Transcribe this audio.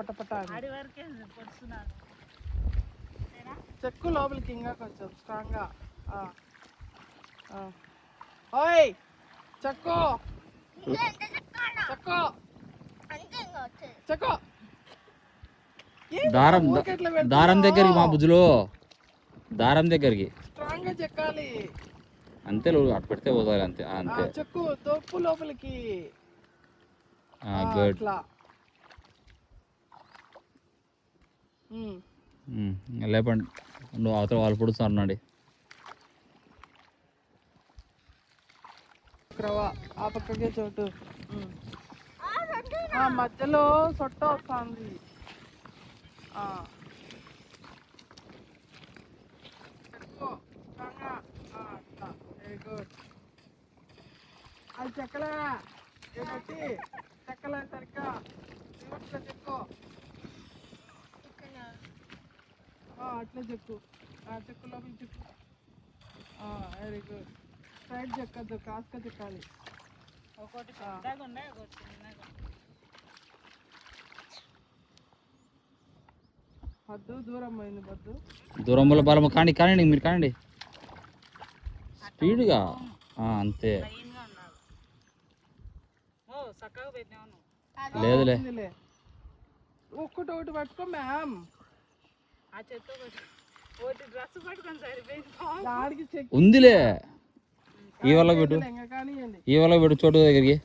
పటపట చెక్కు లోపలికి ఇంకా కొంచెం స్ట్రాంగ్గా. ఓయ్ చెక్కు చెక్కు చెక్కు. దారం దగ్గరికి మా బుజ్జులు, దారం దగ్గరికి స్ట్రాంగ్ గా చెక్కాలి అంతే. అటు పెడితే పోతారు అంతే. అంతే చెక్కు తోపు లోపలికి. గుడ్. లేపండి, నువ్వు అవతల వాళ్ళు పుడుతున్నాడు. ఆ పక్కకే చోటు మధ్యలో సొట్ట వస్తుంది. Very good. అది చెక్కలే ఏమిటి చెక్కలే సరిగ్గా రివర్స్లో చెక్కు. అట్లే చెక్కు. చెక్కు లోపల చెక్కు. Very good. సైడ్ చెక్కద్దు, కాస్క చెక్కాలి. వద్దు, దూరం పోయింది వద్దు. దూరం వల్ల బలం కానీ కానీ మీరు కానండి స్పీడ్గా. అంతే. లేదులే, ఒక్కటి ఒకటి పట్టుకో మ్యామ్. ఉందిలే. ఈ వల్ల పెట్టు, ఈ వల్ల పెట్టు చోటు దగ్గరికి.